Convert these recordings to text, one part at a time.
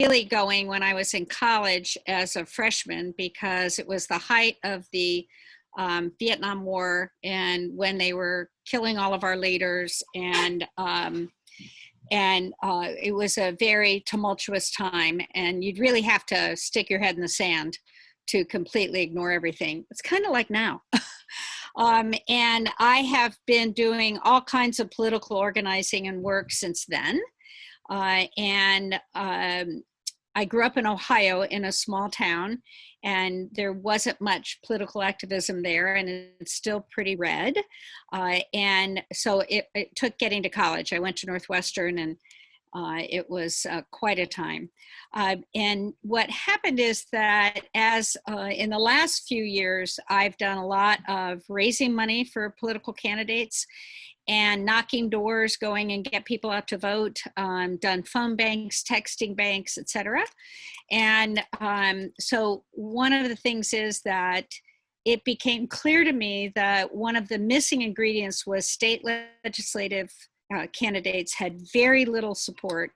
really going when I was in college as a freshman, because it was the height of the Vietnam War and when they were killing all of our leaders, and it was a very tumultuous time, and you'd really have to stick your head in the sand to completely ignore everything. It's kind of like now. And I have been doing all kinds of political organizing and work since then. I grew up in Ohio in a small town, and there wasn't much political activism there, and it's still pretty red. And so it took getting to college. I went to Northwestern, and it was quite a time. And what happened is that as in the last few years, I've done a lot of raising money for political candidates and knocking doors, going and get people out to vote, done phone banks, texting banks, etc. And so one of the things is that it became clear to me that one of the missing ingredients was state legislative candidates had very little support.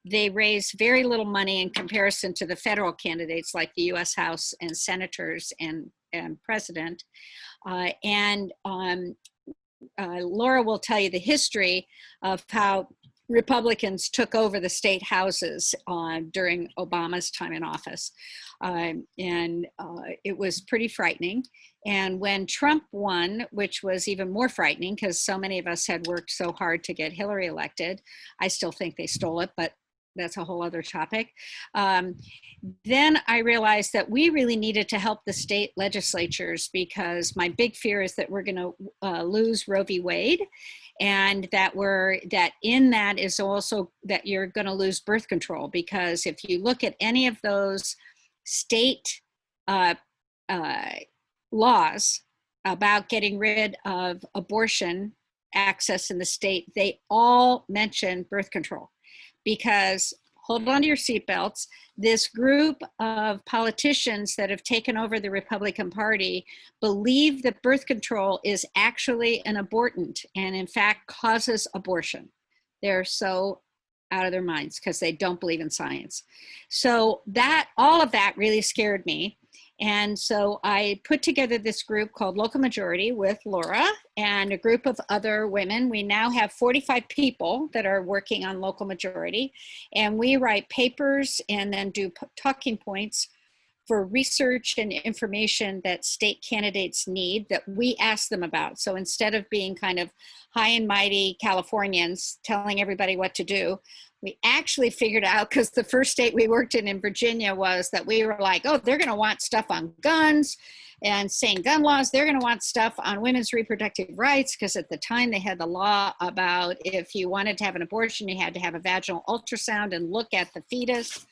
They raised very little money in comparison to the federal candidates like the US House and senators and president. Laura will tell you the history of how Republicans took over the state houses during Obama's time in office. It was pretty frightening. And when Trump won, which was even more frightening because so many of us had worked so hard to get Hillary elected, I still think they stole it, but that's a whole other topic. Then I realized that we really needed to help the state legislatures, because my big fear is that we're going to lose Roe v. Wade, and that in that is also that you're going to lose birth control, because if you look at any of those state laws about getting rid of abortion access in the state, they all mention birth control. Because, hold on to your seatbelts, this group of politicians that have taken over the Republican Party believe that birth control is actually an abortant and in fact causes abortion. They're so out of their minds because they don't believe in science. So all of that really scared me. And so I put together this group called Local Majority with Laura and a group of other women. We now have 45 people that are working on Local Majority, and we write papers and then do talking points for research and information that state candidates need that we ask them about. So instead of being kind of high and mighty Californians telling everybody what to do, we actually figured out, because the first state we worked in Virginia, was that we were like, oh, they're going to want stuff on guns and saying gun laws. They're going to want stuff on women's reproductive rights, because at the time they had the law about if you wanted to have an abortion, you had to have a vaginal ultrasound and look at the fetus.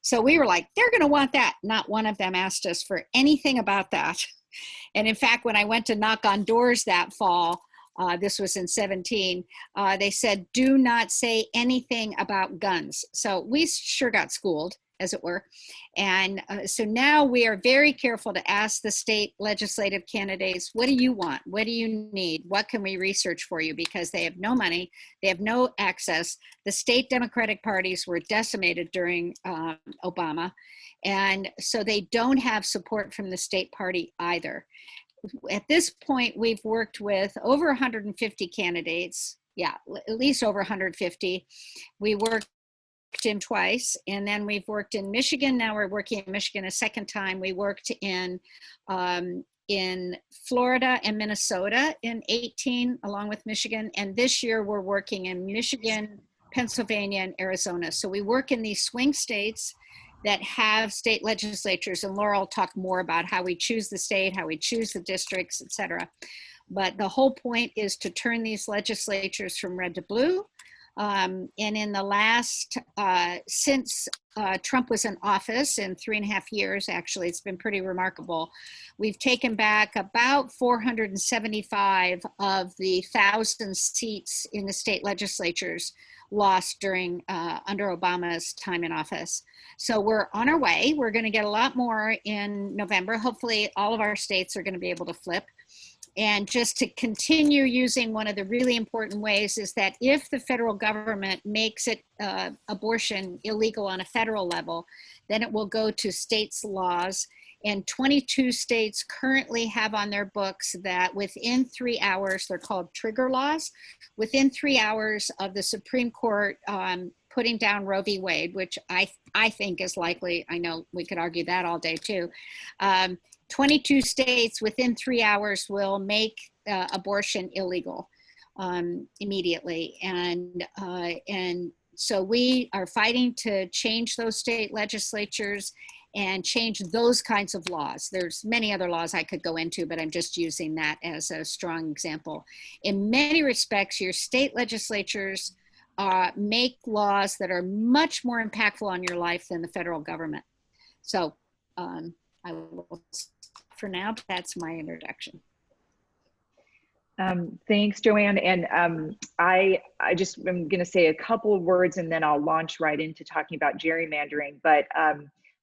So we were like, they're going to want that. Not one of them asked us for anything about that. And in fact, when I went to knock on doors that fall, this was in 17, they said, do not say anything about guns. So we sure got schooled, as it were. And so now we are very careful to ask the state legislative candidates, what do you want? What do you need? What can we research for you? Because they have no money, they have no access. The state Democratic parties were decimated during Obama. And so they don't have support from the state party either. At this point, we've worked with over 150 candidates. Yeah, at least over 150. We worked in twice, and then we've worked in Michigan. Now we're working in Michigan a second time. We worked in Florida and Minnesota in 18, along with Michigan. And this year we're working in Michigan, Pennsylvania, and Arizona. So we work in these swing states that have state legislatures, and Laura will talk more about how we choose the state, how we choose the districts, et cetera. But the whole point is to turn these legislatures from red to blue. And in the last, since Trump was in office in 3.5 years, actually, it's been pretty remarkable. We've taken back about 475 of the 1,000 seats in the state legislatures lost during under Obama's time in office. So we're on our way. We're going to get a lot more in November. Hopefully all of our states are going to be able to flip. And just to continue using, one of the really important ways is that if the federal government makes it abortion illegal on a federal level, then it will go to states' laws. And 22 states currently have on their books that within 3 hours, they're called trigger laws, within 3 hours of the Supreme Court putting down Roe v. Wade, which I think is likely. I know we could argue that all day too. 22 states within 3 hours will make abortion illegal immediately. And so we are fighting to change those state legislatures and change those kinds of laws. There's many other laws I could go into, but I'm just using that as a strong example. In many respects, your state legislatures make laws that are much more impactful on your life than the federal government. So I will, for now, that's my introduction. Thanks, JoAnn. And I just am going to say a couple of words and then I'll launch right into talking about gerrymandering. But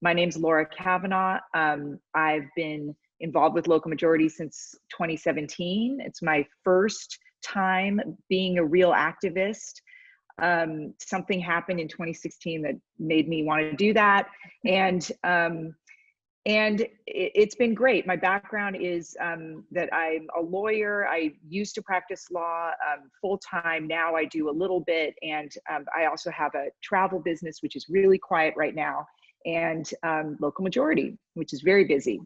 my name's Laura Kavanaugh. I've been involved with local majority since 2017. It's my first time being a real activist. Something happened in 2016 that made me want to do that. And it's been great. My background is that I'm a lawyer. I used to practice law full-time. Now I do a little bit. And I also have a travel business, which is really quiet right now, and local majority, which is very busy.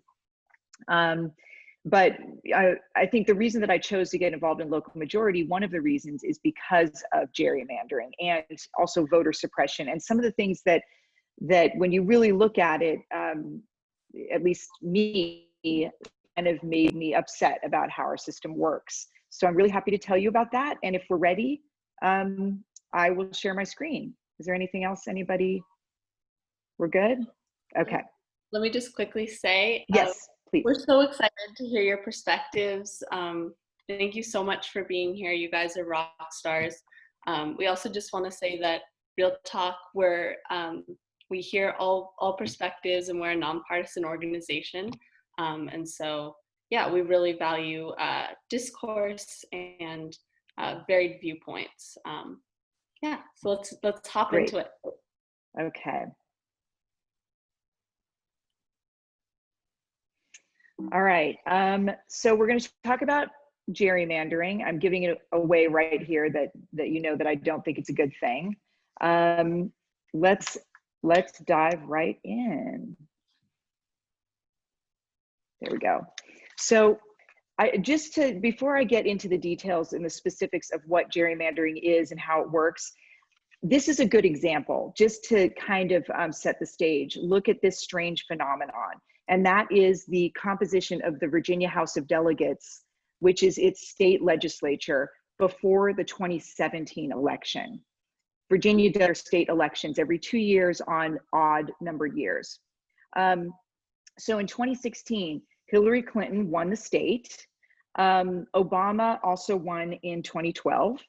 But I think the reason that I chose to get involved in local majority, one of the reasons is because of gerrymandering and also voter suppression. And some of the things that when you really look at it, at least me, kind of made me upset about how our system works. So I'm really happy to tell you about that. And if we're ready, I will share my screen. Is there anything else, anybody? We're good? Okay. Let me just quickly say, yes, please. We're so excited to hear your perspectives. Thank you so much for being here. You guys are rock stars. We also just want to say that Real Talk, we hear all perspectives, and we're a nonpartisan organization. And so, yeah, we really value discourse and varied viewpoints. Yeah, so let's hop into it. Okay. All right. So we're going to talk about gerrymandering. I'm giving it away right here that you know that I don't think it's a good thing. Let's dive right in. There we go. So before I get into the details and the specifics of what gerrymandering is and how it works, this is a good example just to kind of set the stage. Look at this strange phenomenon, and that is the composition of the Virginia House of Delegates, which is its state legislature before the 2017 election. Virginia does state elections every 2 years on odd numbered years. So in 2016, Hillary Clinton won the state. Obama also won in 2012.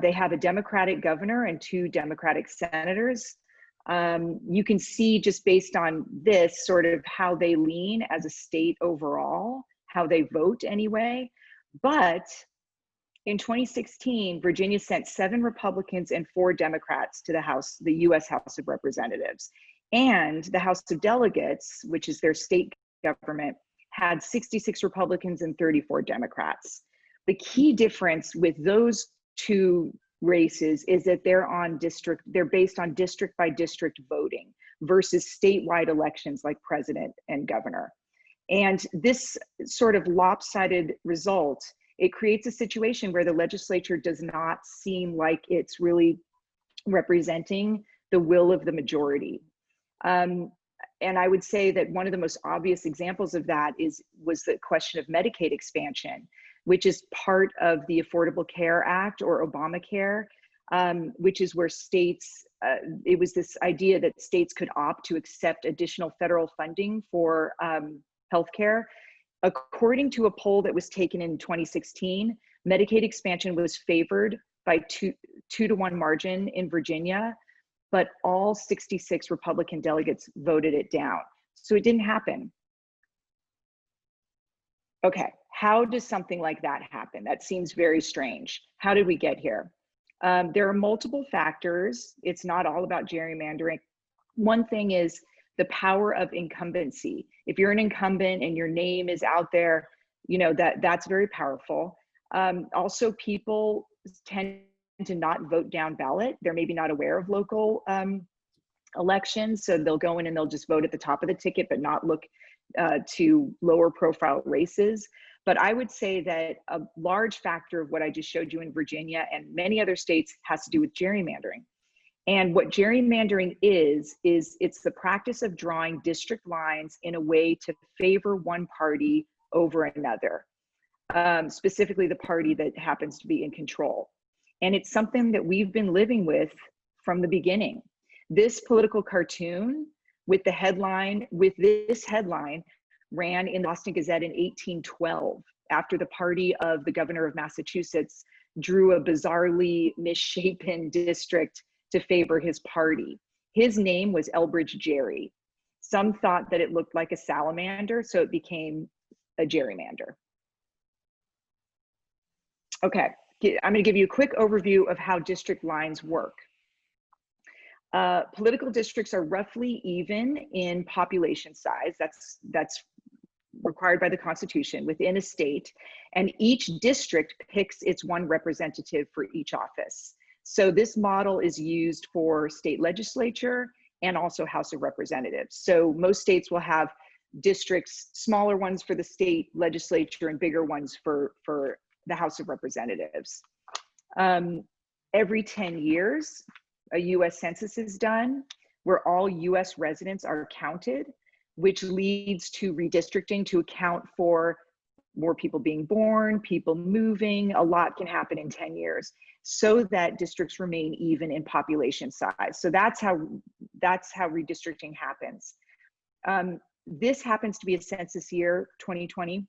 They have a Democratic governor and 2 Democratic senators. You can see just based on this sort of how they lean as a state overall, how they vote anyway. But in 2016, Virginia sent 7 Republicans and 4 Democrats to the US House of Representatives. And the House of Delegates, which is their state government, had 66 Republicans and 34 Democrats. The key difference with those 2 races is that they're based on district by district voting versus statewide elections like president and governor. And this sort of lopsided result, it creates a situation where the legislature does not seem like it's really representing the will of the majority. And I would say that one of the most obvious examples of that was the question of Medicaid expansion, which is part of the Affordable Care Act or Obamacare, which is where states, it was this idea that states could opt to accept additional federal funding for healthcare. According to a poll that was taken in 2016, Medicaid expansion was favored by 2-to-1 margin in Virginia, but all 66 Republican delegates voted it down. So it didn't happen. Okay, How does something like that happen? That seems very strange. How did we get here? There are multiple factors. It's not all about gerrymandering. One thing is the power of incumbency. If you're an incumbent and your name is out there, you know, that's very powerful. Also, people tend to not vote down ballot. They're maybe not aware of local elections, so they'll go in and they'll just vote at the top of the ticket, but not look to lower profile races. But I would say that a large factor of what I just showed you in Virginia and many other states has to do with gerrymandering. And what gerrymandering is it's the practice of drawing district lines in a way to favor one party over another, specifically the party that happens to be in control. And it's something that we've been living with from the beginning. This political cartoon with this headline, ran in the Boston Gazette in 1812 after the party of the governor of Massachusetts drew a bizarrely misshapen district to favor his party. His name was Elbridge Gerry. Some thought that it looked like a salamander, so it became a gerrymander. Okay, I'm gonna give you a quick overview of how district lines work. Political districts are roughly even in population size. That's required by the Constitution within a state, and each district picks its one representative for each office. So this model is used for state legislature and also House of Representatives. So most states will have districts, smaller ones for the state legislature and bigger ones for the House of Representatives. Every 10 years, a US Census is done where all US residents are counted, which leads to redistricting to account for more people being born, people moving. A lot can happen in 10 years so that districts remain even in population size. So that's how redistricting happens. This happens to be a census year, 2020.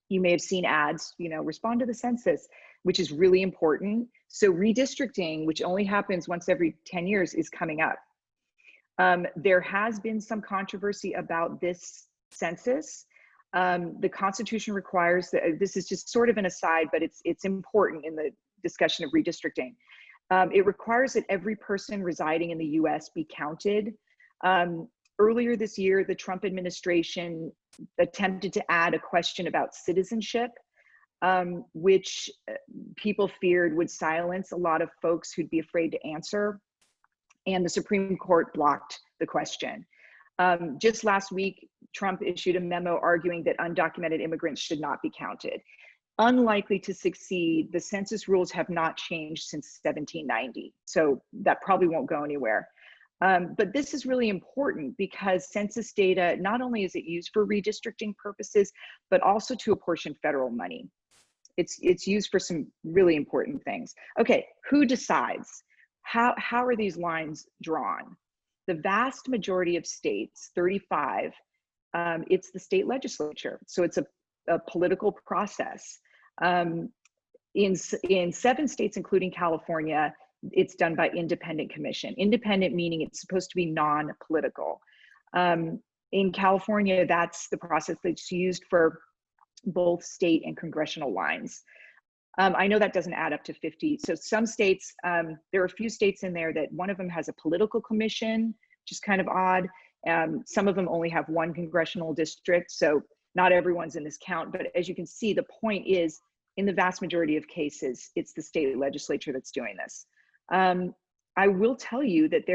You may have seen ads, you know, respond to the census, which is really important. So redistricting, which only happens once every 10 years, is coming up. There has been some controversy about this census. The Constitution requires that, this is just sort of an aside, but it's important in the discussion of redistricting. It requires that every person residing in the US be counted. Earlier this year, the Trump administration attempted to add a question about citizenship, which people feared would silence a lot of folks who'd be afraid to answer. And the Supreme Court blocked the question. Just last week, Trump issued a memo arguing that undocumented immigrants should not be counted. Unlikely to succeed, the census rules have not changed since 1790, so that probably won't go anywhere. But this is really important because census data, not only is it used for redistricting purposes, but also to apportion federal money. It's used for some really important things. Okay, who decides? How are these lines drawn? The vast majority of states, 35, it's the state legislature. So it's a political process. In 7 states, including California, it's done by independent commission. Independent meaning it's supposed to be non-political. In California, that's the process that's used for both state and congressional lines. I know that doesn't add up to 50. So some states, there are a few states in there that one of them has a political commission, which is kind of odd. Some of them only have 1 congressional district, so not everyone's in this count. But as you can see, the point is, in the vast majority of cases, it's the state legislature that's doing this. I will tell you that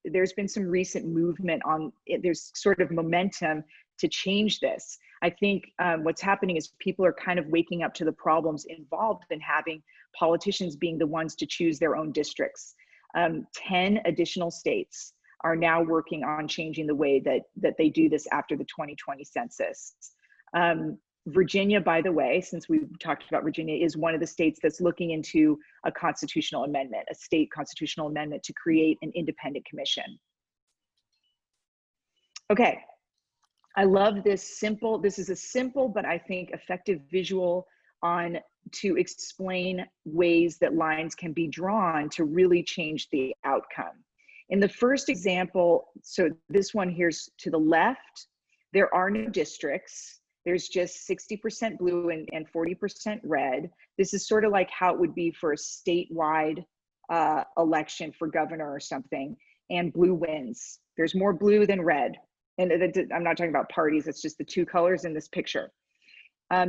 there's been some recent movement on, there's sort of momentum to change this. I think what's happening is people are kind of waking up to the problems involved in having politicians being the ones to choose their own districts. 10 additional states are now working on changing the way that they do this after the 2020 census. Virginia, by the way, since we've talked about Virginia, is one of the states that's looking into a constitutional amendment, a state constitutional amendment to create an independent commission. Okay, I love this simple, this is a simple, but I think effective visual to explain ways that lines can be drawn to really change the outcome. In the first example, so this one here's to the left, there are no districts. There's just 60% blue and 40% red. This is sort of like how it would be for a statewide election for governor or something, and blue wins. There's more blue than red. And I'm not talking about parties, it's just the two colors in this picture.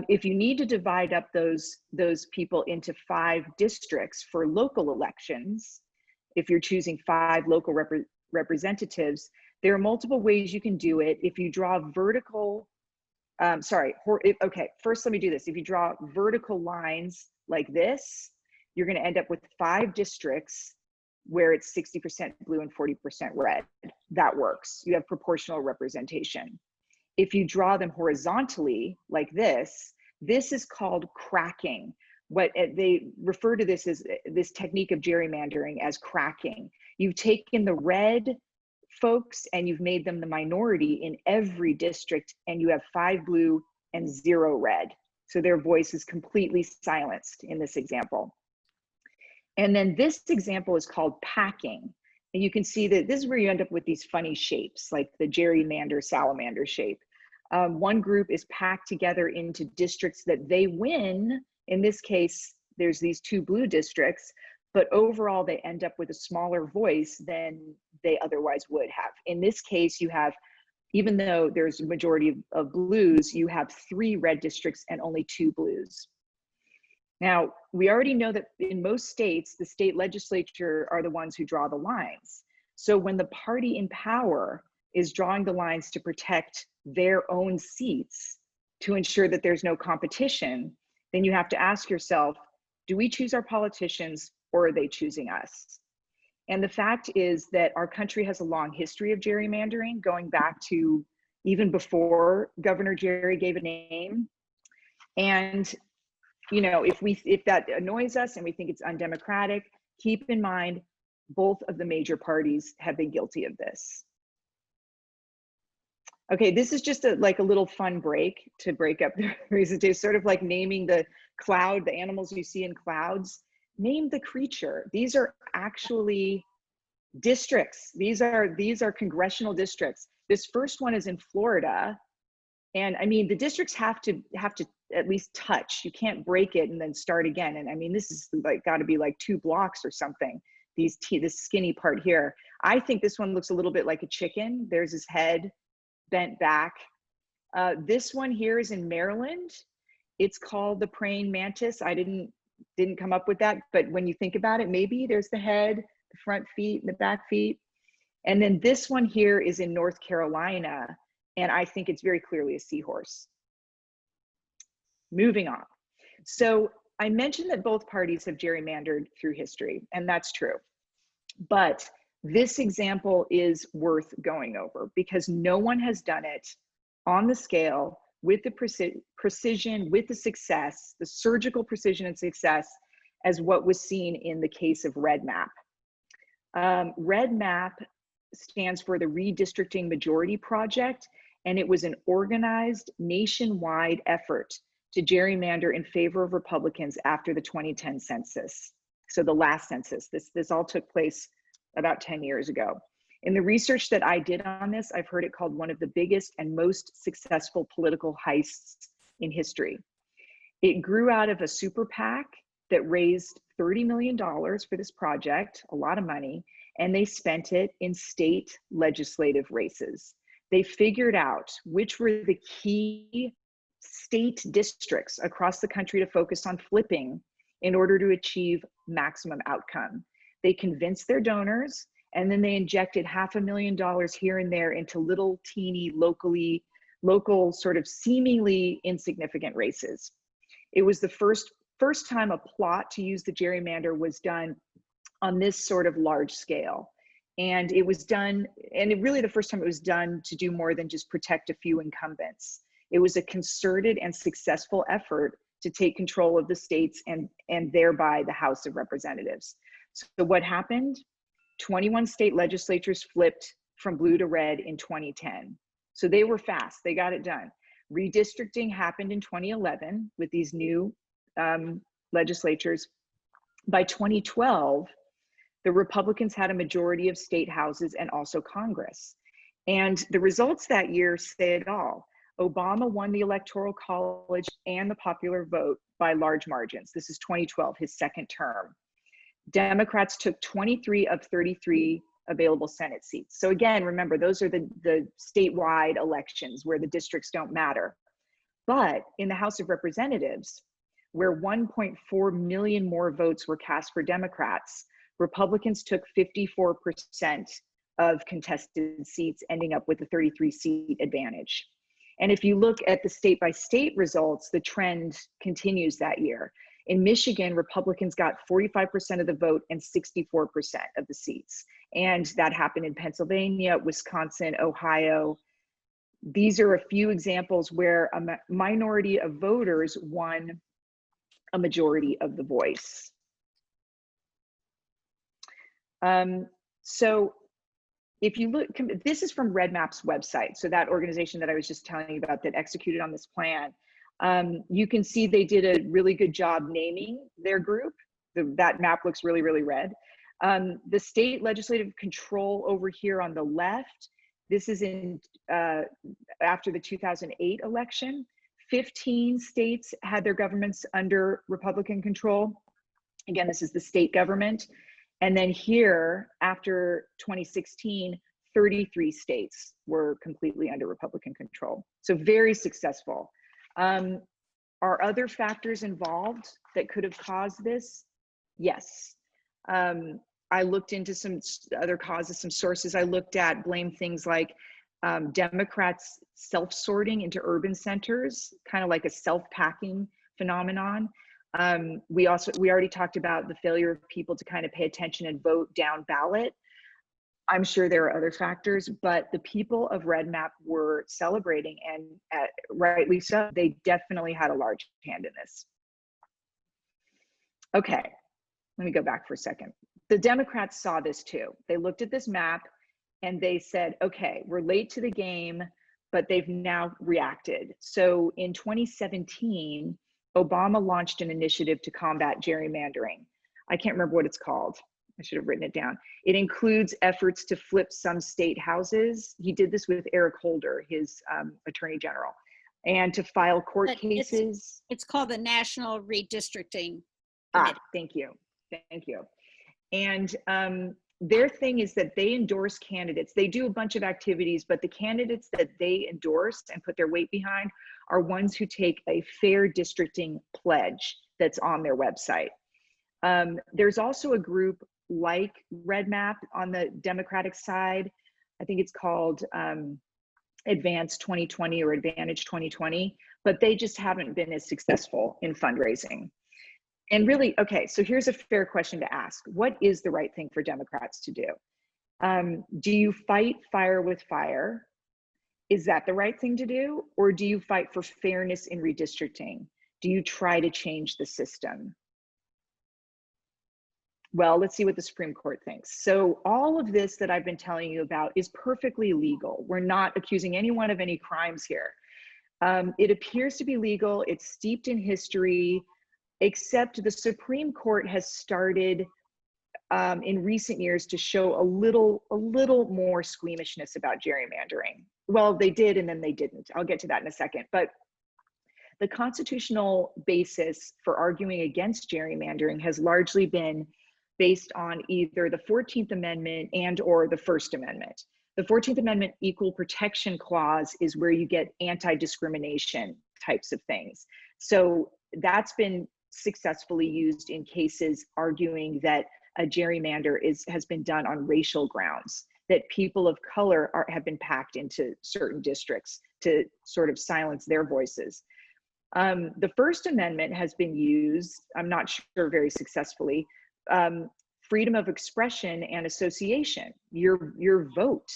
If you need to divide up those people into 5 districts for local elections, if you're choosing 5 local representatives, there are multiple ways you can do it. If you draw vertical, okay, first let me do this. If you draw vertical lines like this, you're going to end up with 5 districts where it's 60% blue and 40% red. That works. You have proportional representation. If you draw them horizontally like this is called cracking. What they refer to this as this technique of gerrymandering as cracking. You've taken the red folks and you've made them the minority in every district, and you have 5 blue and 0 red. So their voice is completely silenced in this example. And then this example is called packing. And you can see that this is where you end up with these funny shapes, like the gerrymander salamander shape. One group is packed together into districts that they win. In this case, there's these 2 blue districts, but overall they end up with a smaller voice than they otherwise would have. In this case, you have, even though there's a majority of blues, you have 3 red districts and only 2 blues. Now, we already know that in most states, the state legislature are the ones who draw the lines. So when the party in power is drawing the lines to protect their own seats, to ensure that there's no competition, then you have to ask yourself, do we choose our politicians or are they choosing us? And the fact is that our country has a long history of gerrymandering, going back to even before Governor Jerry gave a name. And you know, if that annoys us and we think it's undemocratic, keep in mind both of the major parties have been guilty of this. Okay, this is just like a little fun break to break up the presentation, sort of like naming the cloud, the animals you see in clouds. Name the creature. These are actually districts. These are congressional districts. This first one is in Florida. And I mean, the districts have to at least touch. You can't break it and then start again. And I mean, this is like got to be like 2 blocks or something. This skinny part here. I think this one looks a little bit like a chicken. There's his head bent back. This one here is in Maryland. It's called the praying mantis. I didn't come up with that, but when you think about it, maybe there's the head, the front feet, and the back feet. And then this one here is in North Carolina. And I think it's very clearly a seahorse. Moving on. So I mentioned that both parties have gerrymandered through history, and that's true. But this example is worth going over because no one has done it on the scale with the precision, with the success, the surgical precision and success as what was seen in the case of Red Map. Red Map stands for the Redistricting Majority Project, and it was an organized nationwide effort to gerrymander in favor of Republicans after the 2010 census. So the last census, this all took place about 10 years ago. In the research that I did on this, I've heard it called one of the biggest and most successful political heists in history. It grew out of a super PAC that raised $30 million for this project, a lot of money, and they spent it in state legislative races. They figured out which were the key state districts across the country to focus on flipping in order to achieve maximum outcome. They convinced their donors, and then they injected $500,000 here and there into little teeny local sort of seemingly insignificant races. It was the first time a plot to use the gerrymander was done on this sort of large scale. And it was done, and really the first time it was done to do more than just protect a few incumbents. It was a concerted and successful effort to take control of the states and thereby the House of Representatives. So what happened? 21 state legislatures flipped from blue to red in 2010. So they were fast, they got it done. Redistricting happened in 2011 with these new legislatures. By 2012, the Republicans had a majority of state houses and also Congress. And the results that year say it all. Obama won the Electoral College and the popular vote by large margins. This is 2012, his second term. Democrats took 23 of 33 available Senate seats. So again, remember, those are the statewide elections where the districts don't matter. But in the House of Representatives, where 1.4 million more votes were cast for Democrats, Republicans took 54% of contested seats, ending up with a 33-seat advantage. And if you look at the state-by-state results, the trend continues that year. In Michigan, Republicans got 45% of the vote and 64% of the seats. And that happened in Pennsylvania, Wisconsin, Ohio. These are a few examples where a minority of voters won a majority of the voice. So if you look, this is from RedMap's website. So that organization that I was just telling you about that executed on this plan, you can see they did a really good job naming their group. That map looks really, really red. The state legislative control over here on the left, this is in after the 2008 election. 15 states had their governments under Republican control. Again, this is the state government. And then here, after 2016, 33 states were completely under Republican control. So very successful. Are other factors involved that could have caused this? Yes. I looked into some other causes, some sources I looked at blame things like Democrats self-sorting into urban centers, kind of like a self-packing phenomenon. We already talked about the failure of people to kind of pay attention and vote down ballot. I'm sure there are other factors, but the people of RedMap were celebrating, and rightly so. They definitely had a large hand in this. Okay, let me go back for a second. The Democrats saw this too. They looked at this map and they said, okay, we're late to the game, but they've now reacted. So in 2017, Obama launched an initiative to combat gerrymandering. I can't remember what it's called. I should have written it down. It includes efforts to flip some state houses. He did this with Eric Holder, his attorney general, and to file court cases. It's called the National Redistricting Committee. Thank you. Thank you. And their thing is that they endorse candidates. They do a bunch of activities, but the candidates that they endorse and put their weight behind are ones who take a fair districting pledge that's on their website. There's also a group like RedMap on the Democratic side. I think it's called Advance 2020 or Advantage 2020, but they just haven't been as successful in fundraising. And really, okay, so here's a fair question to ask. What is the right thing for Democrats to do? Do you fight fire with fire? Is that the right thing to do? Or do you fight for fairness in redistricting? Do you try to change the system? Well, let's see what the Supreme Court thinks. So all of this that I've been telling you about is perfectly legal. We're not accusing anyone of any crimes here. It appears to be legal. It's steeped in history, except the Supreme Court has started in recent years to show a little more squeamishness about gerrymandering. Well, they did and then they didn't. I'll get to that in a second. But the constitutional basis for arguing against gerrymandering has largely been based on either the 14th Amendment and or the First Amendment. The 14th Amendment Equal Protection Clause is where you get anti-discrimination types of things. So that's been successfully used in cases arguing that a gerrymander has been done on racial grounds, that people of color have been packed into certain districts to sort of silence their voices. The First Amendment has been used, I'm not sure very successfully, freedom of expression and association, your vote,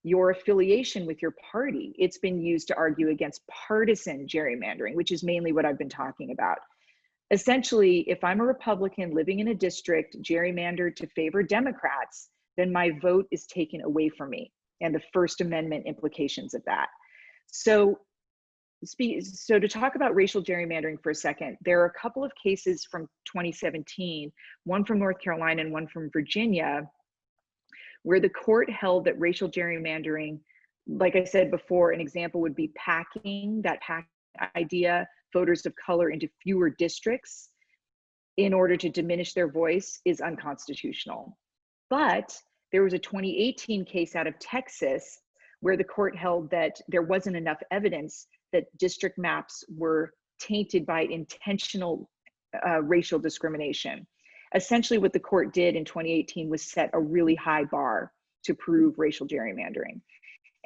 your affiliation with your party. It's been used to argue against partisan gerrymandering, which is mainly what I've been talking about. Essentially, if I'm a Republican living in a district gerrymandered to favor Democrats, then my vote is taken away from me and the First Amendment implications of that. So to talk about racial gerrymandering for a second, there are a couple of cases from 2017, one from North Carolina and one from Virginia, where the court held that racial gerrymandering like I said before, an example would be packing idea, voters of color into fewer districts in order to diminish their voice is unconstitutional. But there was a 2018 case out of Texas where the court held that there wasn't enough evidence that district maps were tainted by intentional racial discrimination. Essentially, what the court did in 2018 was set a really high bar to prove racial gerrymandering.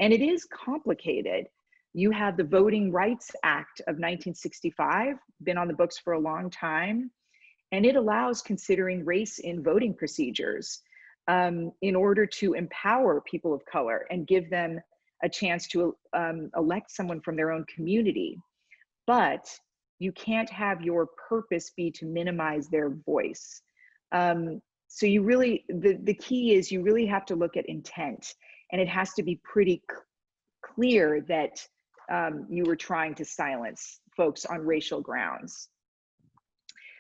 And it is complicated. You have the Voting Rights Act of 1965, been on the books for a long time, and it allows considering race in voting procedures in order to empower people of color and give them a chance to elect someone from their own community. But you can't have your purpose be to minimize their voice. So you really, the key is you really have to look at intent, and it has to be pretty clear that you were trying to silence folks on racial grounds.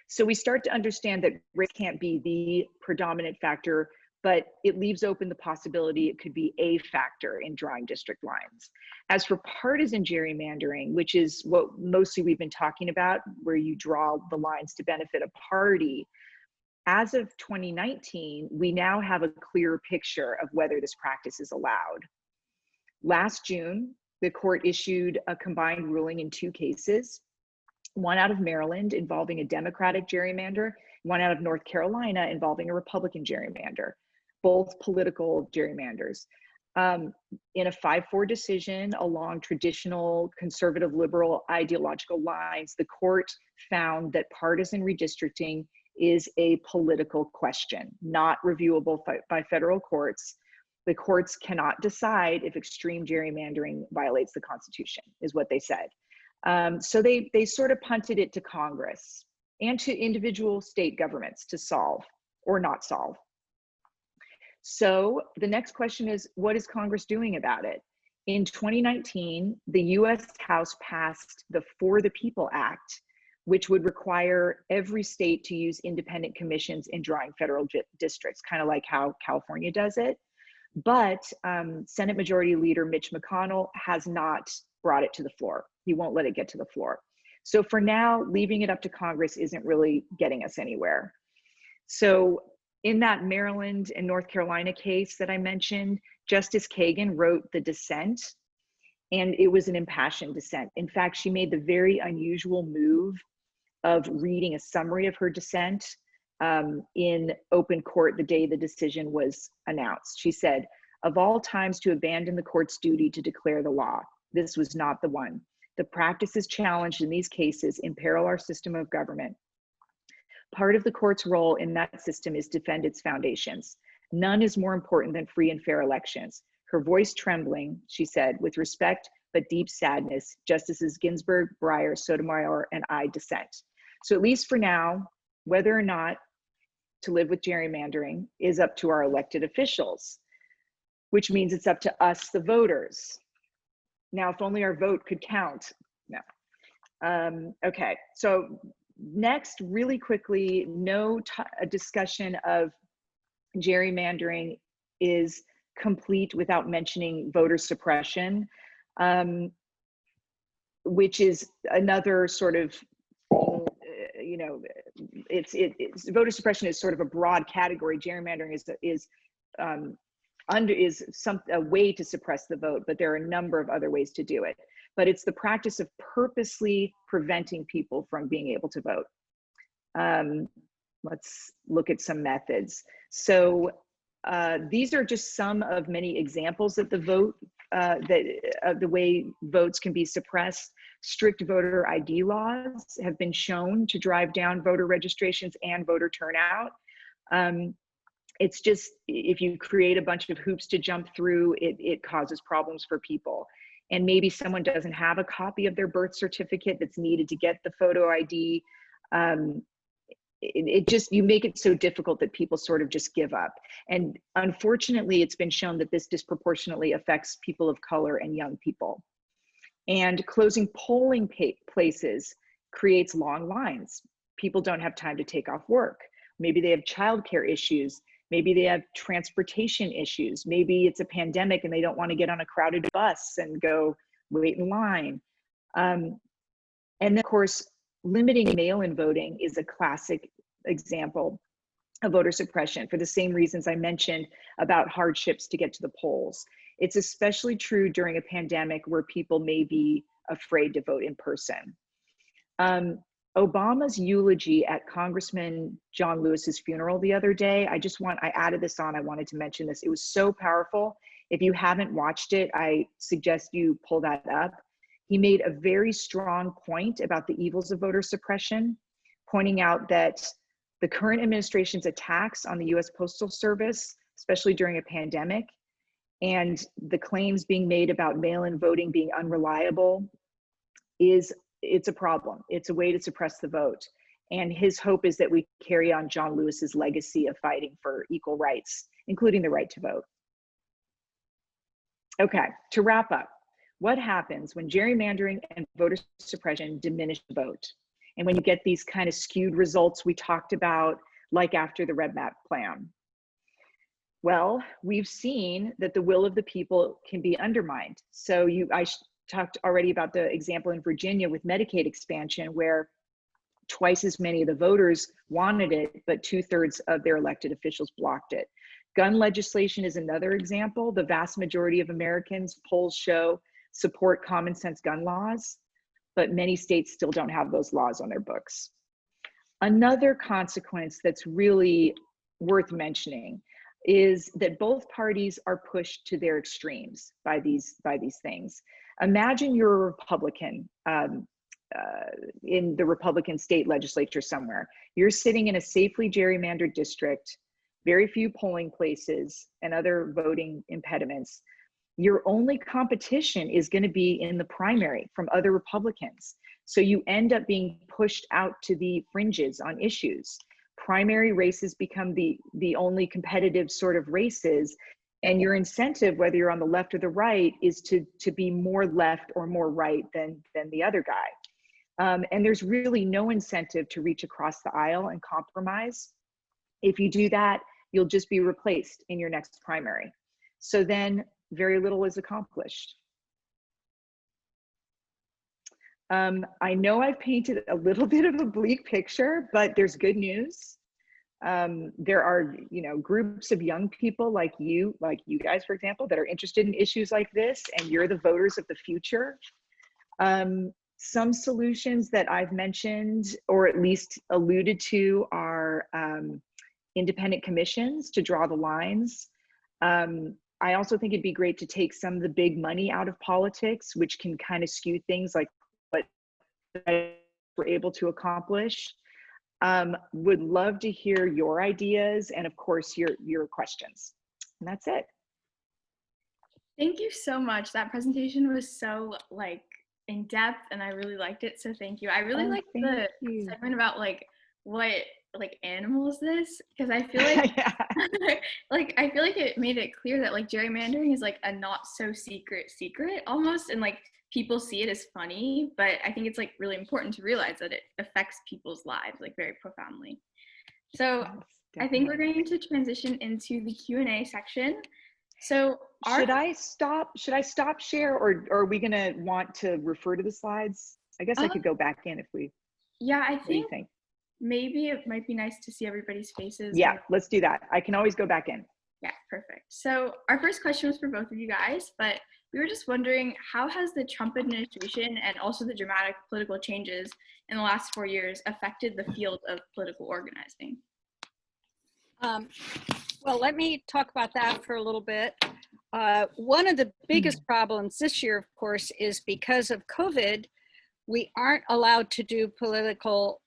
So we start to understand that race can't be the predominant factor, but it leaves open the possibility it could be a factor in drawing district lines. As for partisan gerrymandering, which is what mostly we've been talking about, where you draw the lines to benefit a party, as of 2019, we now have a clearer picture of whether this practice is allowed. Last June, the court issued a combined ruling in 2 cases, one out of Maryland involving a Democratic gerrymander, one out of North Carolina involving a Republican gerrymander, both political gerrymanders. In a 5-4 decision along traditional conservative liberal ideological lines, the court found that partisan redistricting is a political question, not reviewable by federal courts. The courts cannot decide if extreme gerrymandering violates the Constitution, is what they said. So they sort of punted it to Congress and to individual state governments to solve or not solve. So the next question is, what is Congress doing about it? In 2019, the US House passed the For the People Act, which would require every state to use independent commissions in drawing federal districts, kind of like how California does it. But Senate Majority Leader Mitch McConnell has not brought it to the floor. He won't let it get to the floor. So for now, leaving it up to Congress isn't really getting us anywhere. So in that Maryland and North Carolina case that I mentioned, Justice Kagan wrote the dissent, and it was an impassioned dissent. In fact, she made the very unusual move of reading a summary of her dissent in open court the day the decision was announced. She said, "Of all times to abandon the court's duty to declare the law, this was not the one. The practices challenged in these cases imperil our system of government. Part of the court's role in that system is defend its foundations. None is more important than free and fair elections." Her voice trembling, she said, "With respect but deep sadness, Justices Ginsburg, Breyer, Sotomayor, and I dissent." So at least for now, whether or not to live with gerrymandering is up to our elected officials, which means it's up to us, the voters. Now, if only our vote could count. No. Okay, so next, really quickly, a discussion of gerrymandering is complete without mentioning voter suppression, which is another sort of, voter suppression is sort of a broad category. Gerrymandering is a way to suppress the vote, but there are a number of other ways to do it. But it's the practice of purposely preventing people from being able to vote. Let's look at some methods. So these are just some of many examples of the way votes can be suppressed. Strict voter ID laws have been shown to drive down voter registrations and voter turnout. It's just, if you create a bunch of hoops to jump through, it causes problems for people. And maybe someone doesn't have a copy of their birth certificate that's needed to get the photo ID. You make it so difficult that people sort of just give up. And unfortunately, it's been shown that this disproportionately affects people of color and young people. And closing polling places creates long lines. People don't have time to take off work. Maybe they have childcare issues. Maybe they have transportation issues. Maybe it's a pandemic and they don't want to get on a crowded bus and go wait in line. And then, of course, limiting mail-in voting is a classic example of voter suppression for the same reasons I mentioned about hardships to get to the polls. It's especially true during a pandemic where people may be afraid to vote in person. Obama's eulogy at Congressman John Lewis's funeral the other day, I added this on, I wanted to mention this. It was so powerful. If you haven't watched it, I suggest you pull that up. He made a very strong point about the evils of voter suppression, pointing out that the current administration's attacks on the US Postal Service, especially during a pandemic, and the claims being made about mail-in voting being unreliable it's a problem. It's a way to suppress the vote. And his hope is that we carry on John Lewis's legacy of fighting for equal rights, including the right to vote. Okay, to wrap up, what happens when gerrymandering and voter suppression diminish the vote? And when you get these kind of skewed results we talked about, like after the Red Map plan? Well, we've seen that the will of the people can be undermined. So I talked already about the example in Virginia with Medicaid expansion, where twice as many of the voters wanted it, but 2/3 of their elected officials blocked it. Gun legislation is another example. The vast majority of Americans, polls show, support common sense gun laws, but many states still don't have those laws on their books. Another consequence that's really worth mentioning is that both parties are pushed to their extremes by these things. Imagine you're a Republican in the Republican state legislature somewhere. You're sitting in a safely gerrymandered district, very few polling places and other voting impediments. Your only competition is going to be in the primary from other Republicans. So you end up being pushed out to the fringes on issues. Primary races become the only competitive sort of races. And your incentive, whether you're on the left or the right, is to be more left or more right than the other guy. And there's really no incentive to reach across the aisle and compromise. If you do that, you'll just be replaced in your next primary. So then very little is accomplished. I know I've painted a little bit of a bleak picture, but there's good news. There are, groups of young people like you guys, for example, that are interested in issues like this, and you're the voters of the future. Some solutions that I've mentioned, or at least alluded to, are independent commissions to draw the lines. I also think it'd be great to take some of the big money out of politics, which can kind of skew things like what we're able to accomplish. Would love to hear your ideas and, of course, your questions. And that's it. Thank you so much. That presentation was so in depth, and I really liked it. So thank you. I really liked the segment about what animal is this, because I feel like Yeah. I feel like it made it clear that gerrymandering is a not so secret almost, and people see it as funny, but I think it's really important to realize that it affects people's lives very profoundly. So Yes, I think we're going to transition into the Q&A section. So should I stop share, or are we gonna want to refer to the slides? I guess I could go back in if we. Yeah, I what do you think? Maybe it might be nice to see everybody's faces. Yeah, let's do that. I can always go back in. Yeah, perfect. So our first question was for both of you guys, but we were just wondering, how has the Trump administration and also the dramatic political changes in the last 4 years affected the field of political organizing? Well, let me talk about that for a little bit. One of the biggest problems this year, of course, is because of COVID, we aren't allowed to do political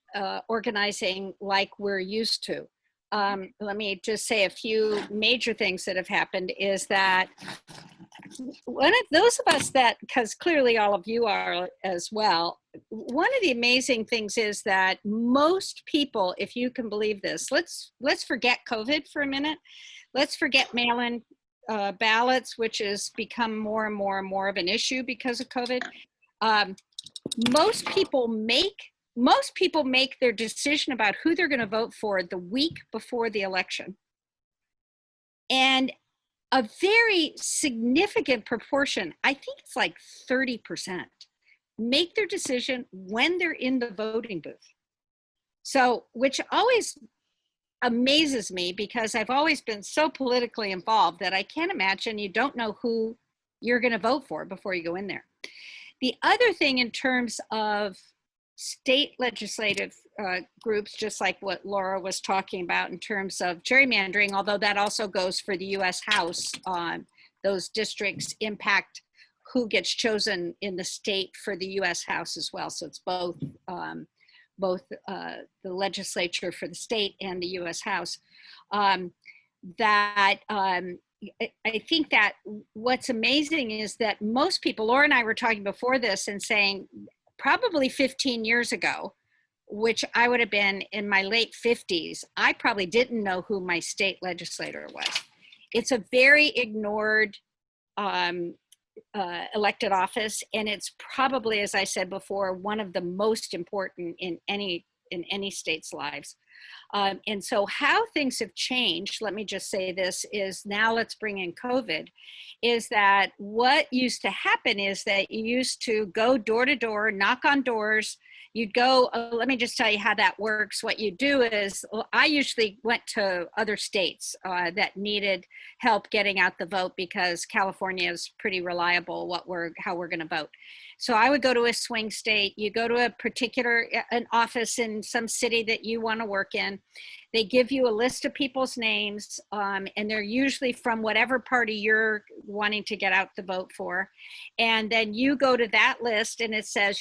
organizing like we're used to. Let me just say a few major things that have happened is that one of those of us that, because clearly all of you are as well, one of the amazing things is that most people, if you can believe this, let's forget COVID for a minute. Let's forget mail-in ballots, which has become more and more and more of an issue because of COVID. Most people make their decision about who they're going to vote for the week before the election. And a very significant proportion, I think it's like 30%, make their decision when they're in the voting booth. So, which always amazes me because I've always been so politically involved that I can't imagine you don't know who you're going to vote for before you go in there. The other thing in terms of state legislative groups, just like what Laura was talking about in terms of gerrymandering, although that also goes for the US House, those districts impact who gets chosen in the state for the US House as well. So it's both the legislature for the state and the US House. I think that what's amazing is that most people, Laura and I were talking before this and saying probably 15 years ago, which I would have been in my late 50s, I probably didn't know who my state legislator was. It's a very ignored elected office, and it's probably, as I said before, one of the most important in any state's lives. And so how things have changed, let me just say this, is now let's bring in COVID, is that what used to happen is that you used to go door to door, knock on doors. You'd go, let me just tell you how that works. What you do is, I usually went to other states that needed help getting out the vote because California is pretty reliable how we're going to vote. So I would go to a swing state. You go to an office in some city that you want to work in. They give you a list of people's names, and they're usually from whatever party you're wanting to get out the vote for. And then you go to that list and it says,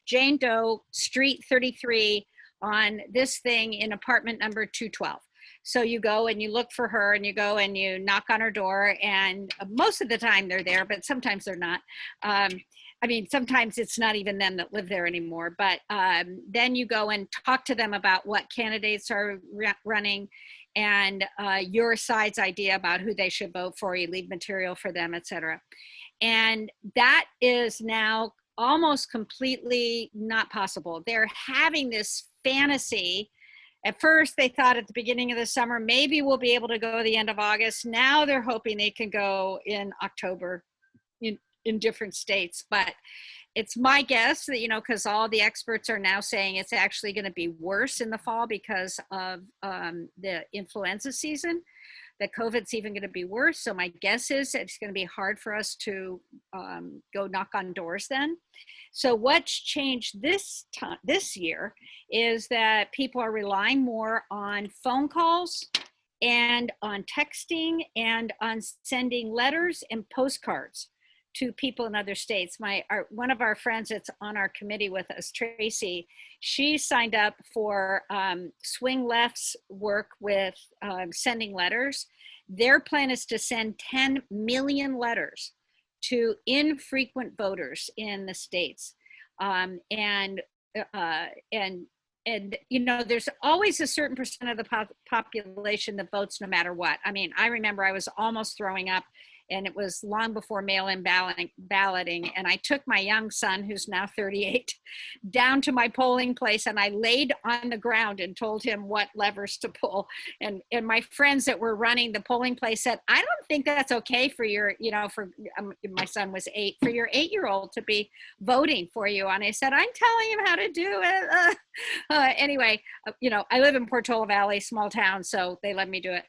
Jane Doe, Street 33 on this thing in apartment number 212. So you go and you look for her and you go and you knock on her door, and most of the time they're there, but sometimes they're not. Sometimes it's not even them that live there anymore, but then you go and talk to them about what candidates are running and your side's idea about who they should vote for. You leave material for them, etc. And that is now almost completely not possible. They're having this fantasy. At first, they thought at the beginning of the summer, maybe we'll be able to go the end of August. Now they're hoping they can go in October in different states. But it's my guess that, because all the experts are now saying it's actually going to be worse in the fall because of the influenza season, that COVID's even going to be worse. So my guess is it's going to be hard for us to go knock on doors then. So what's changed this year is that people are relying more on phone calls and on texting and on sending letters and postcards to people in other states. One of our friends that's on our committee with us, Tracy, she signed up for Swing Left's work with sending letters. Their plan is to send 10 million letters to infrequent voters in the states. And there's always a certain percent of the population that votes no matter what. I remember I was almost throwing up, and it was long before mail-in balloting. And I took my young son, who's now 38, down to my polling place, and I laid on the ground and told him what levers to pull. And my friends that were running the polling place said, I don't think that's okay for your, my son was 8, for your 8-year-old to be voting for you. And I said, I'm telling him how to do it. Anyway, I live in Portola Valley, small town, so they let me do it.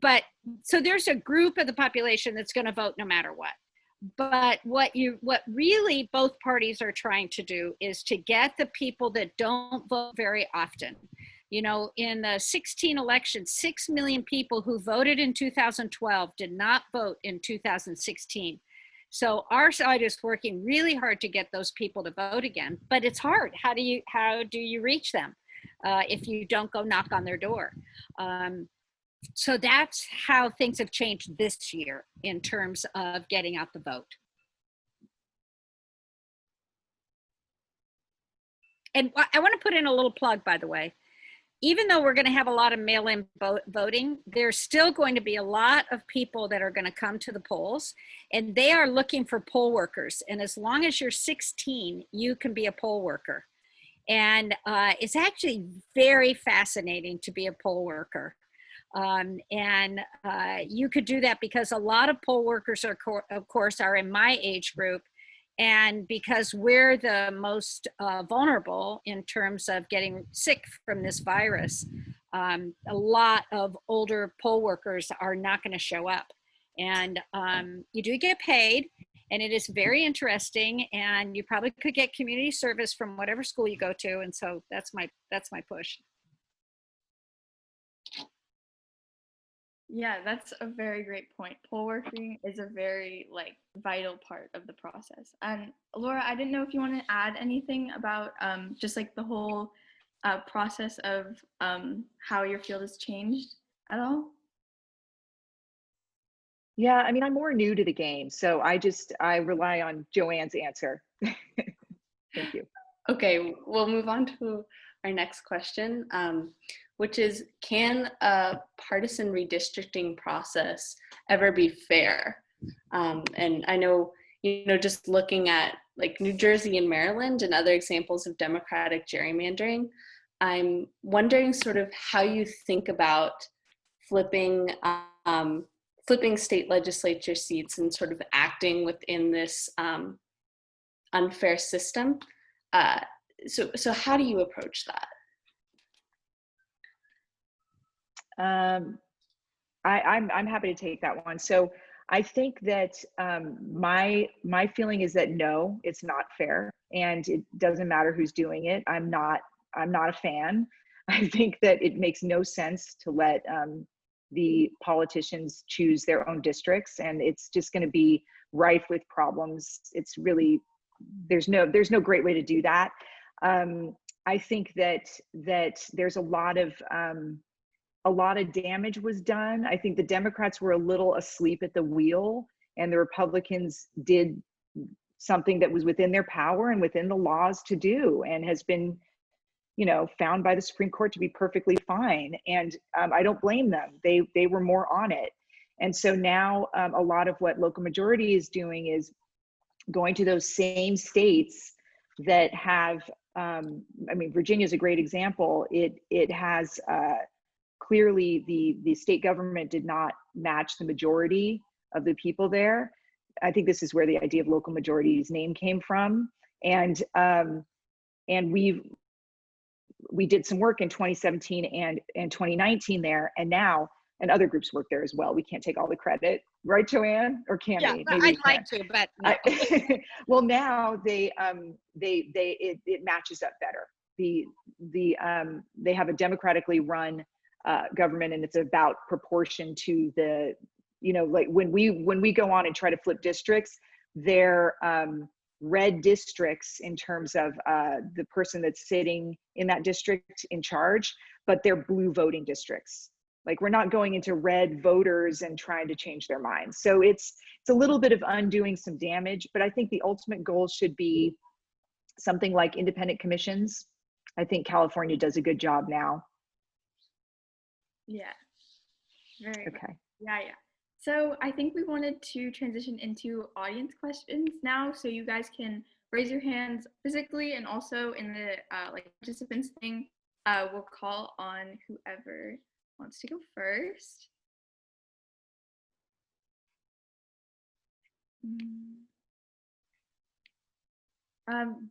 But so there's a group of the population that's going to vote no matter what. But what really both parties are trying to do is to get the people that don't vote very often. In the 16 election, 6 million people who voted in 2012 did not vote in 2016. So our side is working really hard to get those people to vote again, but it's hard. How do you reach them if you don't go knock on their door? So that's how things have changed this year in terms of getting out the vote. And I want to put in a little plug, by the way. Even though we're going to have a lot of mail-in voting, there's still going to be a lot of people that are going to come to the polls, and they are looking for poll workers. And as long as you're 16, you can be a poll worker. And it's actually very fascinating to be a poll worker. And you could do that because a lot of poll workers are, of course, are in my age group. And because we're the most vulnerable in terms of getting sick from this virus, a lot of older poll workers are not going to show up. And you do get paid, and it is very interesting, and you probably could get community service from whatever school you go to. And so that's my push. Yeah, that's a very great point. Poll working is a very like vital part of the process. And Laura, I didn't know if you want to add anything about just like the whole process of how your field has changed at all. Yeah, I mean, I'm more new to the game, so I rely on JoAnn's answer. Thank you. Okay, we'll move on to our next question, which is, can a partisan redistricting process ever be fair? And I know, just looking at like New Jersey and Maryland and other examples of democratic gerrymandering, I'm wondering sort of how you think about flipping state legislature seats and sort of acting within this unfair system. So how do you approach that? I'm happy to take that one. So I think that my feeling is that no, it's not fair, and it doesn't matter who's doing it. I'm not a fan. I think that it makes no sense to let the politicians choose their own districts, and it's just going to be rife with problems. It's really, there's no great way to do that. I think that there's a lot of damage was done. I think the Democrats were a little asleep at the wheel, and the Republicans did something that was within their power and within the laws to do, and has been, found by the Supreme Court to be perfectly fine. And I don't blame them. They were more on it. And so now a lot of what local majority is doing is going to those same states that have, Virginia is a great example. It has clearly the state government did not match the majority of the people there. I think this is where the idea of local majority's name came from. And we did some work in 2017 and 2019 there, and now, and other groups work there as well. We can't take all the credit, right, JoAnn? Or can we? Maybe I'd like to, but no. Well, now it matches up better. They have a democratically run government, and it's about proportion to the, like when we go on and try to flip districts, they're red districts in terms of the person that's sitting in that district in charge, but they're blue voting districts. Like, we're not going into red voters and trying to change their minds. So it's a little bit of undoing some damage, but I think the ultimate goal should be something like independent commissions. I think California does a good job now. Yeah, very okay. Yeah. So I think we wanted to transition into audience questions now, so you guys can raise your hands physically, and also in the participants thing, we'll call on whoever wants to go first.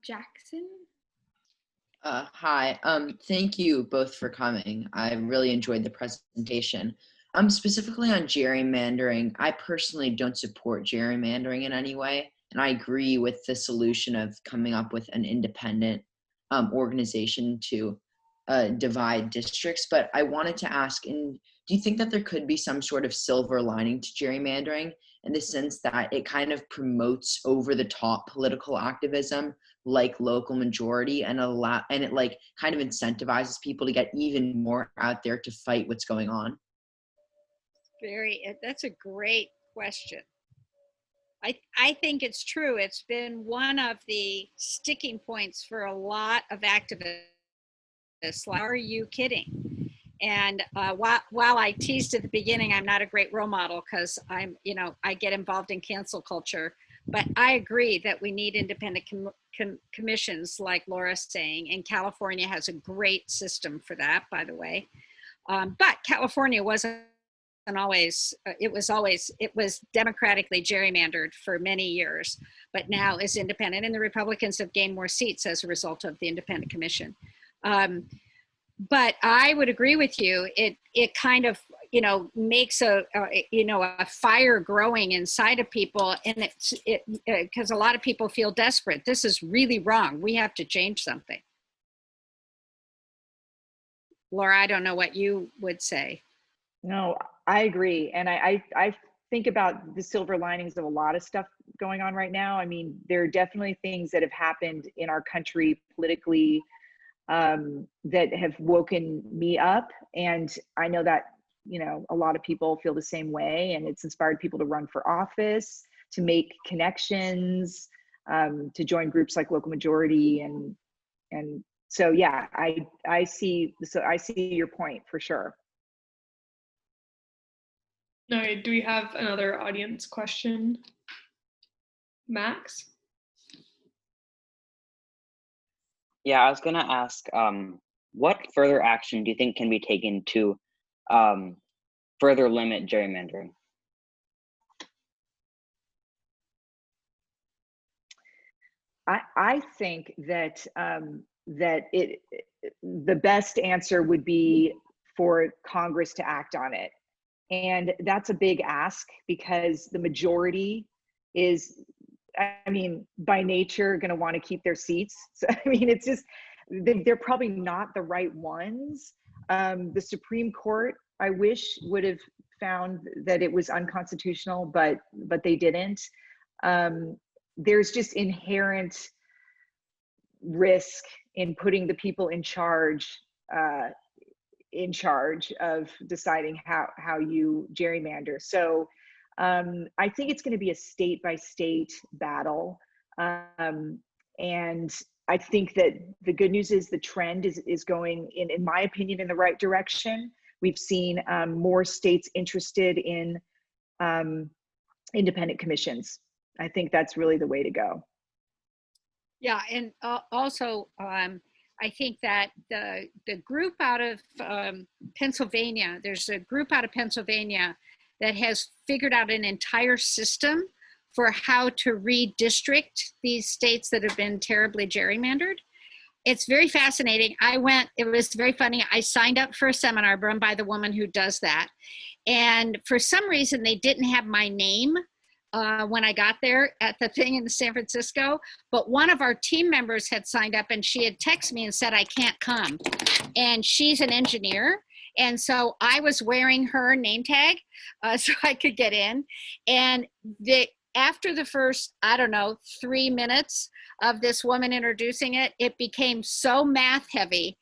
Jackson. Hi, thank you both for coming. I really enjoyed the presentation. Specifically on gerrymandering, I personally don't support gerrymandering in any way, and I agree with the solution of coming up with an independent organization to divide districts. But I wanted to ask, do you think that there could be some sort of silver lining to gerrymandering, in the sense that it kind of promotes over-the-top political activism like local majority, and it like kind of incentivizes people to get even more out there to fight what's going on? That's a great question. I think it's true. It's been one of the sticking points for a lot of activists. Like, are you kidding? And while I teased at the beginning, I'm not a great role model because I get involved in cancel culture. But I agree that we need independent commissions, like Laura's saying, and California has a great system for that, by the way. But California wasn't always, it was democratically gerrymandered for many years, but now is independent, and the Republicans have gained more seats as a result of the independent commission. But I would agree with you. It kind of, makes a fire growing inside of people, and because a lot of people feel desperate. This is really wrong. We have to change something. Laura, I don't know what you would say. No, I agree. And I think about the silver linings of a lot of stuff going on right now. I mean, there are definitely things that have happened in our country politically that have woken me up. And I know that, a lot of people feel the same way, and it's inspired people to run for office, to make connections, to join groups like Local Majority. And so, yeah, I see your point for sure. All right, do we have another audience question? Max? Yeah, I was going to ask, what further action do you think can be taken to further limit gerrymandering? I think that the best answer would be for Congress to act on it. And that's a big ask, because the majority is, by nature, going to want to keep their seats. So, it's just, they're probably not the right ones. The Supreme Court, I wish, would have found that it was unconstitutional, but they didn't. There's just inherent risk in putting the people in charge of deciding how you gerrymander. So I think it's going to be a state by state battle. And I think that the good news is the trend is going in my opinion, in the right direction. We've seen more states interested in independent commissions. I think that's really the way to go. Yeah, and also, I think that the group out of Pennsylvania, there's a group out of Pennsylvania that has figured out an entire system for how to redistrict these states that have been terribly gerrymandered. It's very fascinating. It was very funny. I signed up for a seminar run by the woman who does that. And for some reason, they didn't have my name when I got there at the thing in San Francisco, but one of our team members had signed up, and she had texted me and said, I can't come. And she's an engineer. And so I was wearing her name tag so I could get in. And after the first, 3 minutes of this woman introducing it, it became so math heavy.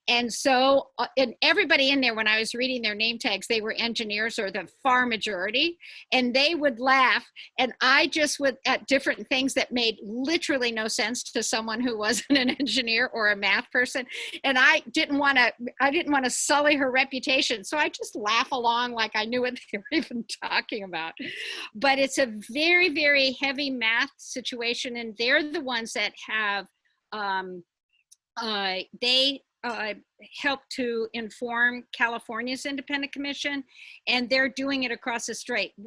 And so, and everybody in there, when I was reading their name tags, they were engineers, or the far majority, and they would laugh. And I just would at different things that made literally no sense to someone who wasn't an engineer or a math person. And I didn't want to sully her reputation. So I just laugh along like I knew what they were even talking about. But it's a very, very heavy math situation. And they're the ones that have, help to inform California's independent commission, and they're doing it across the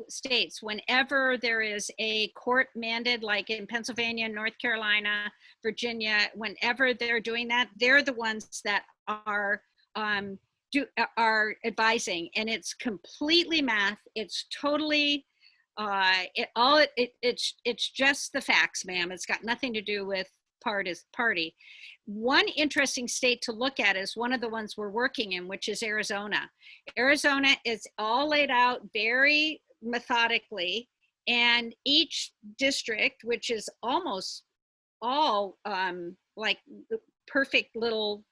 states. Whenever there is a court mandated, like in Pennsylvania, North Carolina, Virginia, whenever they're doing that, they're the ones that are advising, and it's completely math. It's totally it's just the facts, ma'am. It's got nothing to do with party. One interesting state to look at is one of the ones we're working in, which is Arizona. Arizona is all laid out very methodically, and each district, which is almost all like perfect little,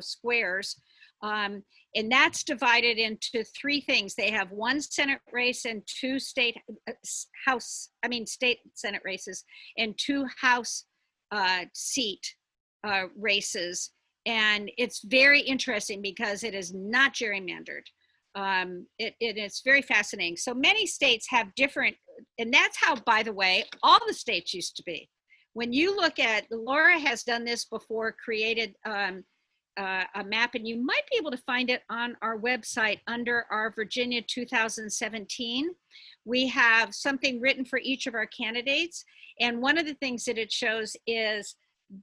squares, and that's divided into 3 things. They have 1 Senate race and 2 state Senate races and 2 House seat races. And it's very interesting because it is not gerrymandered. It's very fascinating. So many states have different, and that's how, by the way, all the states used to be. When you look at, Laura has done this before, created a map, and you might be able to find it on our website under our Virginia 2017. We have something written for each of our candidates. And one of the things that it shows is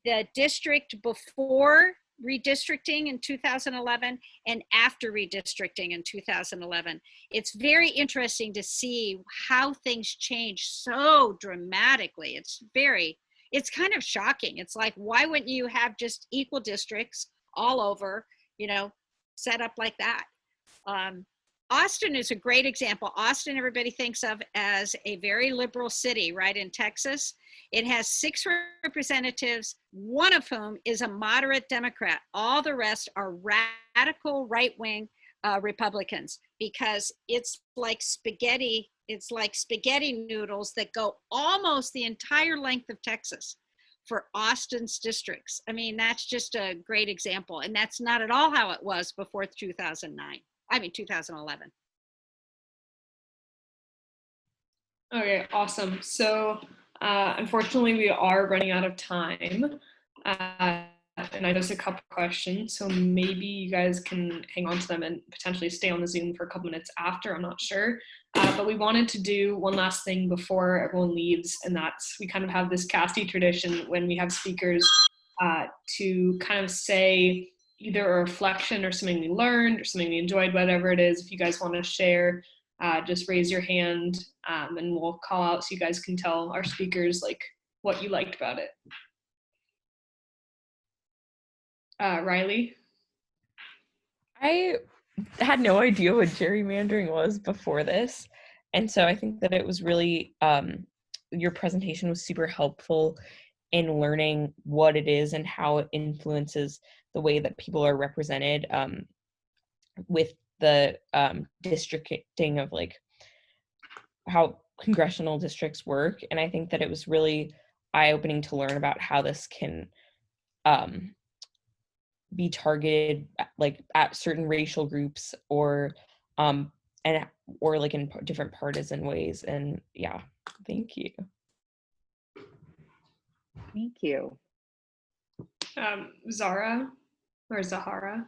the district before redistricting in 2011 and after redistricting in 2011. It's very interesting to see how things change so dramatically. It's kind of shocking. It's like, why wouldn't you have just equal districts all over, set up like that? Austin is a great example. Austin, everybody thinks of as a very liberal city, right, in Texas. It has 6 representatives, one of whom is a moderate Democrat. All the rest are radical right-wing Republicans, because it's like spaghetti. It's like spaghetti noodles that go almost the entire length of Texas for Austin's districts. I mean, that's just a great example. And that's not at all how it was before 2011. Okay, awesome. So unfortunately, we are running out of time. And I just a couple questions, so maybe you guys can hang on to them and potentially stay on the Zoom for a couple minutes after, I'm not sure. But we wanted to do one last thing before everyone leaves, and that's, we kind of have this casty tradition when we have speakers to kind of say either a reflection or something we learned or something we enjoyed, whatever it is. If you guys want to share, just raise your hand and we'll call out so you guys can tell our speakers like what you liked about it. Riley? I had no idea what gerrymandering was before this. And so I think that it was really, your presentation was super helpful in learning what it is and how it influences the way that people are represented with the districting of like how congressional districts work. And I think that it was really eye-opening to learn about how this can be targeted like at certain racial groups or like in different partisan ways. And yeah, thank you. Thank you. Zara or Zahara?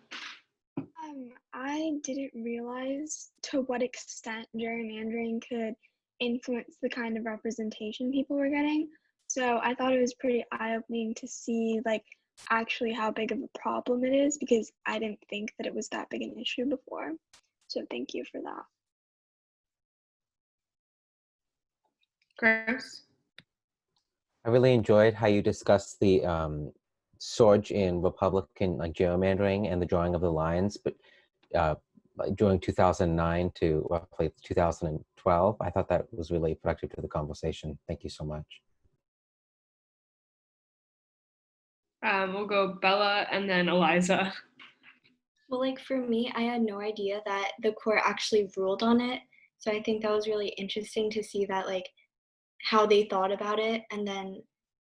I didn't realize to what extent gerrymandering could influence the kind of representation people were getting. So I thought it was pretty eye-opening to see like actually how big of a problem it is, because I didn't think that it was that big an issue before. So thank you for that. Chris? I really enjoyed how you discussed the surge in Republican like gerrymandering and the drawing of the lines, but during 2009 to roughly 2012, I thought that was really productive to the conversation. Thank you so much. We'll go Bella and then Eliza. Well, like for me, I had no idea that the court actually ruled on it. So I think that was really interesting to see that like how they thought about it and then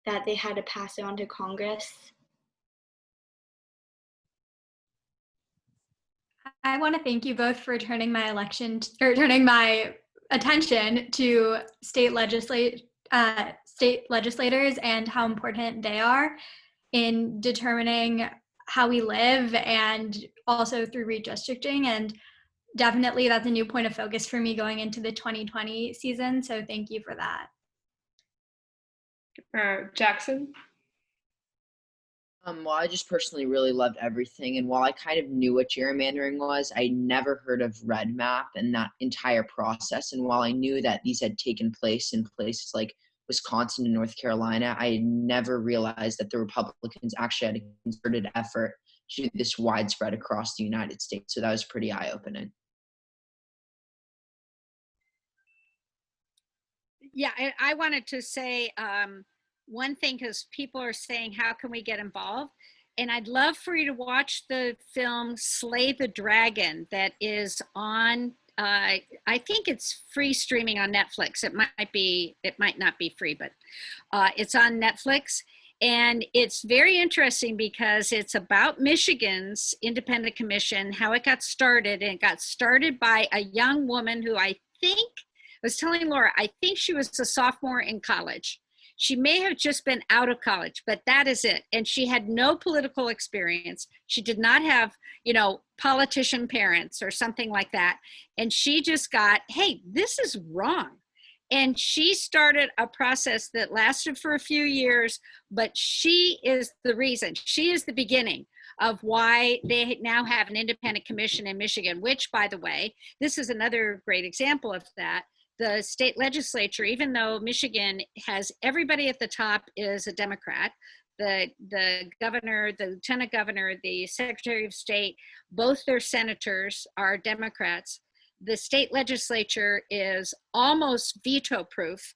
that they had to pass it on to Congress. I want to thank you both for turning my attention to state legislators and how important they are in determining how we live, and also through redistricting. And definitely that's a new point of focus for me going into the 2020 season. So thank you for that. Jackson? Well, I just personally really loved everything. And while I kind of knew what gerrymandering was, I never heard of Red Map and that entire process. And while I knew that these had taken place in places like Wisconsin and North Carolina, I never realized that the Republicans actually had a concerted effort to do this widespread across the United States. So that was pretty eye-opening. Yeah, I wanted to say one thing, because people are saying, how can we get involved? And I'd love for you to watch the film Slay the Dragon that is on, I think it's free streaming on Netflix. It might not be free, but it's on Netflix. And it's very interesting because it's about Michigan's Independent Commission, how it got started. And it got started by a young woman who I was telling Laura, I think she was a sophomore in college. She may have just been out of college, but that is it. And she had no political experience. She did not have, you know, politician parents or something like that. And she just got, hey, this is wrong. And she started a process that lasted for a few years, but she is the reason. She is the beginning of why they now have an independent commission in Michigan, which, by the way, this is another great example of that. The state legislature, even though Michigan has everybody at the top is a Democrat, the governor, the lieutenant governor, the secretary of state, both their senators are Democrats. The state legislature is almost veto proof,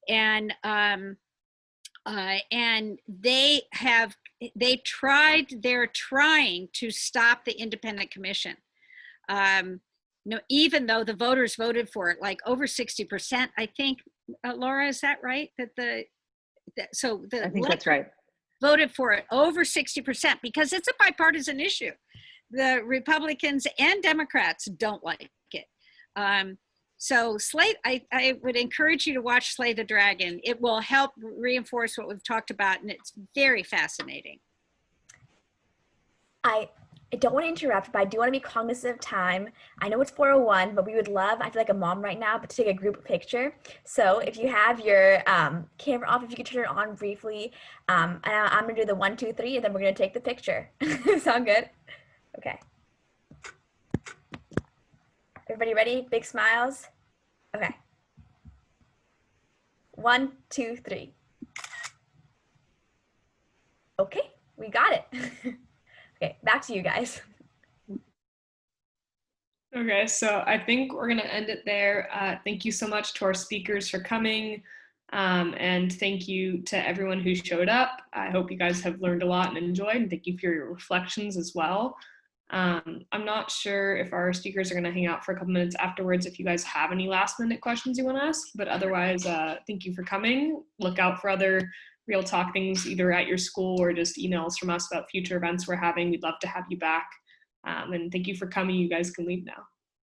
and they're trying to stop the independent commission. No, even though the voters voted for it, like over 60%, I think. Laura, is that right? I think that's right. Voted for it over 60% because it's a bipartisan issue. The Republicans and Democrats don't like it. So Slay, I would encourage you to watch Slay the Dragon. It will help reinforce what we've talked about, and it's very fascinating. I don't want to interrupt, but I do want to be cognizant of time. I know it's 4:01, but we would love, I feel like a mom right now, but to take a group picture. So if you have your camera off, if you could turn it on briefly, and I'm going to do the 1, 2, 3, and then we're going to take the picture. Sound good? Okay. Everybody ready? Big smiles? Okay. 1, 2, 3. Okay, we got it. Okay, back to you guys. Okay, so I think we're going to end it there. Thank you so much to our speakers for coming, and thank you to everyone who showed up. I hope you guys have learned a lot and enjoyed, and thank you for your reflections as well. I'm not sure if our speakers are going to hang out for a couple minutes afterwards if you guys have any last minute questions you want to ask, but otherwise, thank you for coming. Look out for other Real Talk things either at your school or just emails from us about future events we're having. We'd love to have you back. And thank you for coming. You guys can leave now.